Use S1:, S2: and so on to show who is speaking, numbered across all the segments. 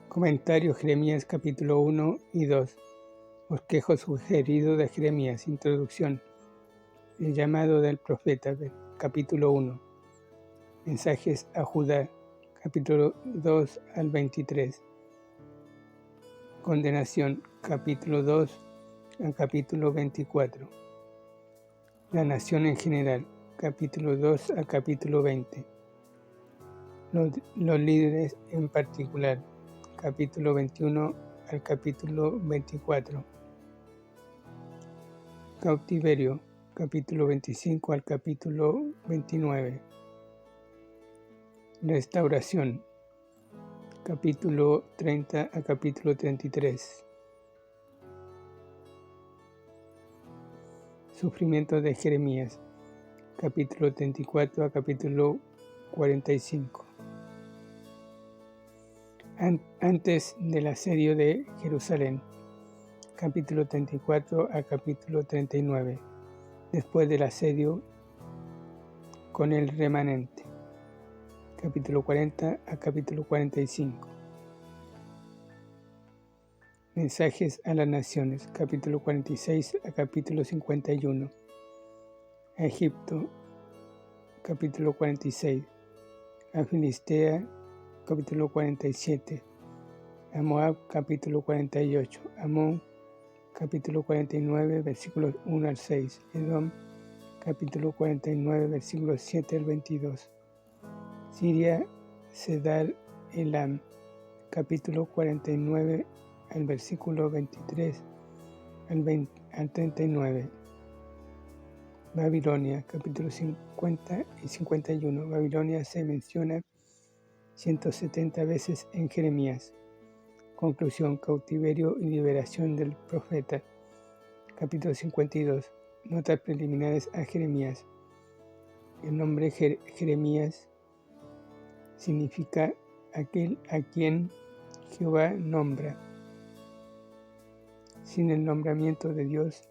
S1: Comentario Jeremías capítulo 1 y 2. Bosquejo sugerido de Jeremías. Introducción. El llamado del profeta. Capítulo 1. Mensajes a Judá. Capítulo 2 al 23. Condenación. Capítulo 2 al capítulo 24. La nación en general. Capítulo 2 al capítulo 20. Los líderes en particular. Capítulo 21 al capítulo 24. Cautiverio, capítulo 25 al capítulo 29. Restauración, capítulo 30 al capítulo 33. Sufrimiento de Jeremías, capítulo 34 al capítulo 45. Antes del asedio de Jerusalén, capítulo 34 al capítulo 39. Después del asedio con el remanente, capítulo 40 al capítulo 45. Mensajes a las naciones, capítulo 46 a capítulo 51. A Egipto, capítulo 46. A Filistea, capítulo 47. A Moab, capítulo 48. Amón, capítulo 49, versículos 1 al 6. Edom, capítulo 49, versículos 7 al 22. Siria, Cedar, Elam, capítulo 49, al versículo 23 al 39. Babilonia, capítulo 50 y 51. Babilonia se menciona 170 veces en Jeremías. Conclusión, cautiverio y liberación del profeta. Capítulo 52. Notas preliminares a Jeremías. El nombre Jeremías significa aquel a quien Jehová nombra. Sin el nombramiento de Dios,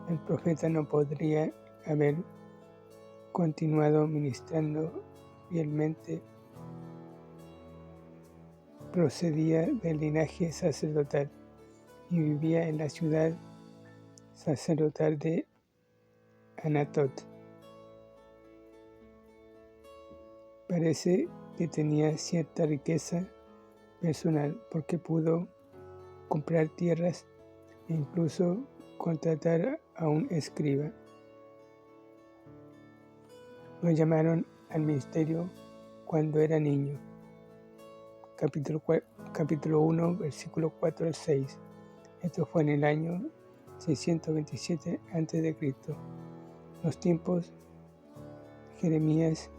S1: el profeta no podría haber continuado ministrando fielmente. Procedía del linaje sacerdotal y vivía en la ciudad sacerdotal de Anatot. Parece que tenía cierta riqueza personal porque pudo comprar tierras e incluso contratar a un escriba. Lo llamaron al ministerio cuando era niño. Capítulo 1, versículo 4 al 6. Esto fue en el año 627 a.C. Los tiempos Jeremías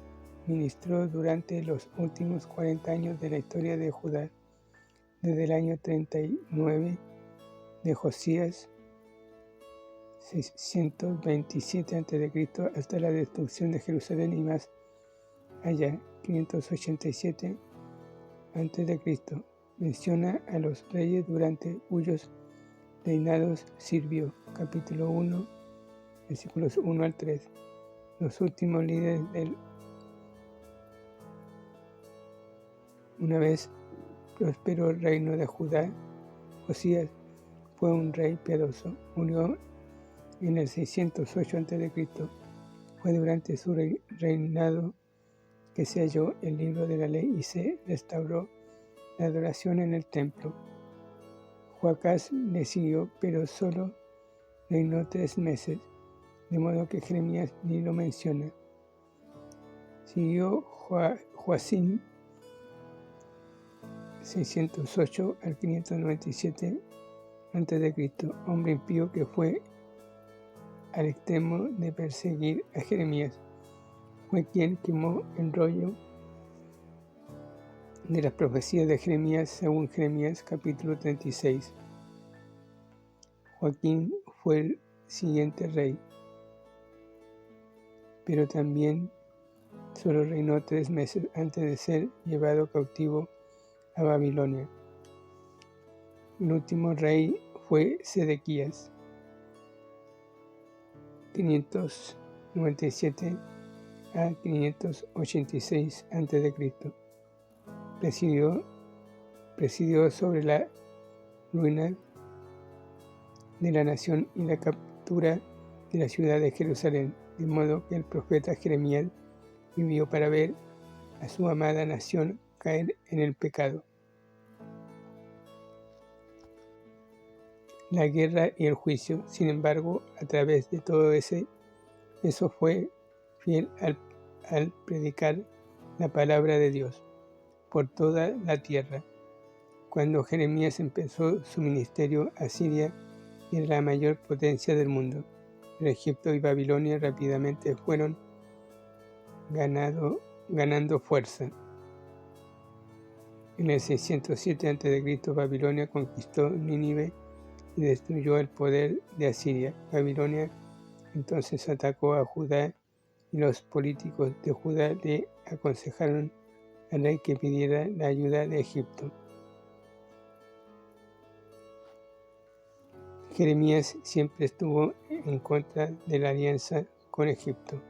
S1: ministró durante los últimos 40 años de la historia de Judá, desde el año 39 de Josías 627 a.C. hasta la destrucción de Jerusalén y más allá, 587 a.C. Menciona a los reyes durante cuyos reinados sirvió. Capítulo 1, versículos 1 al 3. Los últimos líderes del una vez próspero reino de Judá. Josías fue un rey piadoso. Murió en el 608 a.C. Fue durante su reinado que se halló el libro de la ley y se restauró la adoración en el templo. Joacás le siguió, pero solo reinó 3 meses, de modo que Jeremías ni lo menciona. Siguió Joacim 608 al 597 a.C., hombre impío que fue al extremo de perseguir a Jeremías. Fue quien quemó el rollo de las profecías de Jeremías según Jeremías capítulo 36. Joaquín fue el siguiente rey, pero también solo reinó 3 meses antes de ser llevado cautivo a Babilonia. El último rey fue Sedequías, 597 a 586 a.C. Presidió presidió sobre la ruina de la nación y la captura de la ciudad de Jerusalén, de modo que el profeta Jeremías vivió para ver a su amada nación caer en el pecado. La guerra y el juicio, sin embargo, a través de todo eso fue fiel al predicar la palabra de Dios por toda la tierra. Cuando Jeremías empezó su ministerio, Asiria era la mayor potencia del mundo. Pero Egipto y Babilonia rápidamente fueron ganando fuerza. En el 607 a.C., Babilonia conquistó Nínive y destruyó el poder de Asiria. Babilonia entonces atacó a Judá y los políticos de Judá le aconsejaron al rey que pidiera la ayuda de Egipto. Jeremías siempre estuvo en contra de la alianza con Egipto.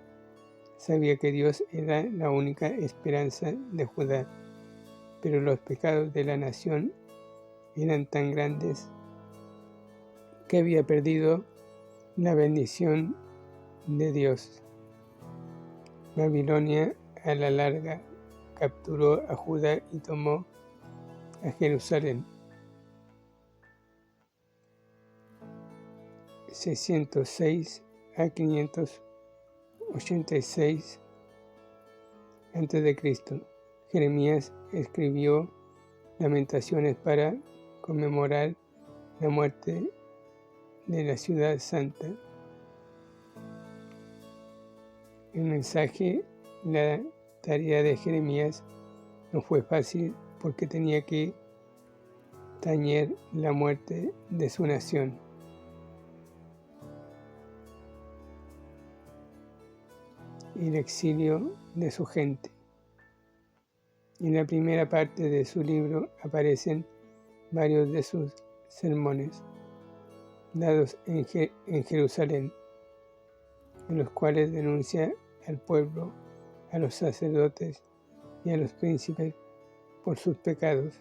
S1: Sabía que Dios era la única esperanza de Judá, pero los pecados de la nación eran tan grandes que había perdido la bendición de Dios. Babilonia a la larga capturó a Judá y tomó a Jerusalén. 606 a 586 a.C. Jeremías escribió lamentaciones para conmemorar la muerte de la ciudad santa. El mensaje, la tarea de Jeremías no fue fácil porque tenía que tañer la muerte de su nación. Y el exilio de su gente. En la primera parte de su libro aparecen varios de sus sermones dados en Jerusalén, en los cuales denuncia al pueblo, a los sacerdotes y a los príncipes por sus pecados,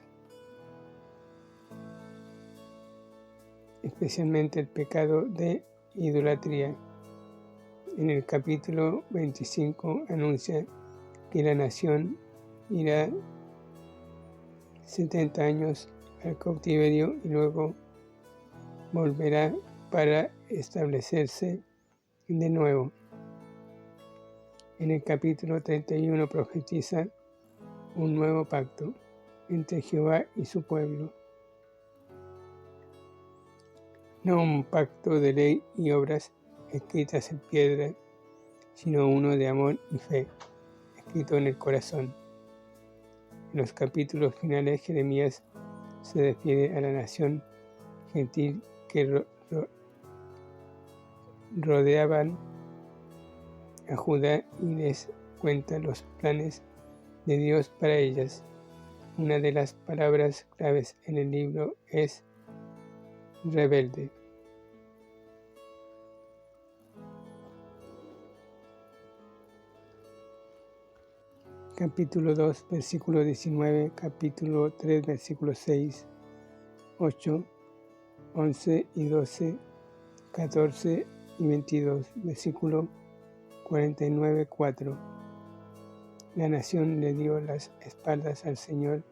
S1: especialmente el pecado de idolatría. En el capítulo 25 anuncia que la nación irá 70 años al cautiverio y luego volverá para establecerse de nuevo. En el capítulo 31 profetiza un nuevo pacto entre Jehová y su pueblo. No un pacto de ley y obras escritas en piedra, sino uno de amor y fe, escrito en el corazón. En los capítulos finales, Jeremías se refiere a la nación gentil que rodeaban a Judá y les cuenta los planes de Dios para ellas. Una de las palabras claves en el libro es rebelde. Capítulo 2, versículo 19, capítulo 3, versículo 6, 8, 11 y 12, 14 y 22, versículo 49, 4. La nación le dio las espaldas al Señor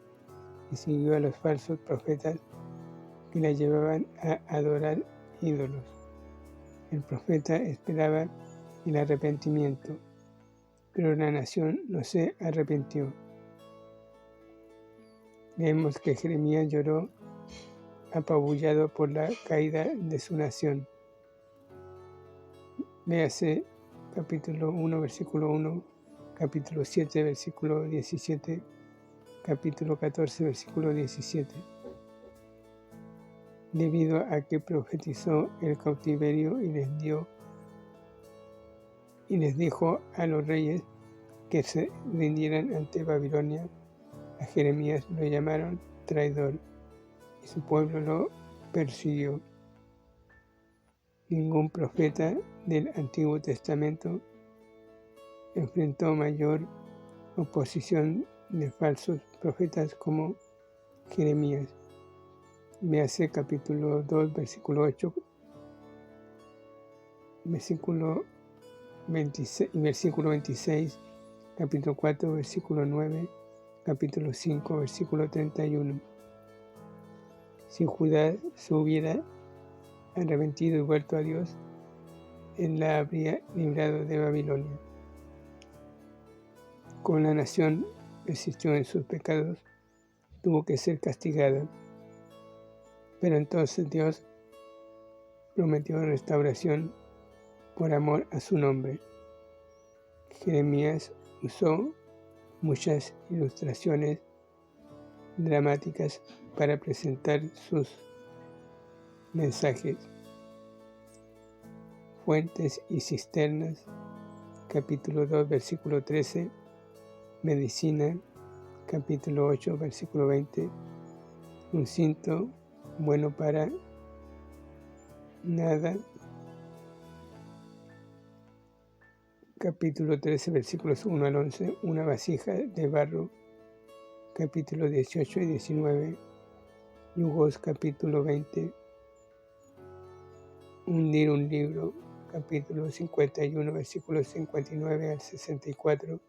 S1: y siguió a los falsos profetas que la llevaban a adorar ídolos. El profeta esperaba el arrepentimiento, pero la nación no se arrepintió. Leemos que Jeremías lloró apabullado por la caída de su nación. Véase capítulo 1, versículo 1, capítulo 7, versículo 17, capítulo 14, versículo 17. Debido a que profetizó el cautiverio y les dijo a los reyes que se rindieran ante Babilonia, a Jeremías lo llamaron traidor y su pueblo lo persiguió. Ningún profeta del Antiguo Testamento enfrentó mayor oposición de falsos profetas como Jeremías. Véase capítulo 2, versículo 8, versículo 26, capítulo 4, versículo 9, capítulo 5, versículo 31. Si Judá se hubiera arrepentido y vuelto a Dios, Él la habría librado de Babilonia. Como la nación persistió en sus pecados, tuvo que ser castigada. Pero entonces Dios prometió restauración por amor a su nombre. Jeremías usó muchas ilustraciones dramáticas para presentar sus mensajes. Fuentes y cisternas, capítulo 2, versículo 13, medicina, capítulo 8, versículo 20, un cinto bueno para nada, capítulo 13, versículos 1 al 11, una vasija de barro, capítulo 18 y 19, Yugos, capítulo 20, hundir un libro, capítulo 51, versículos 59 al 64,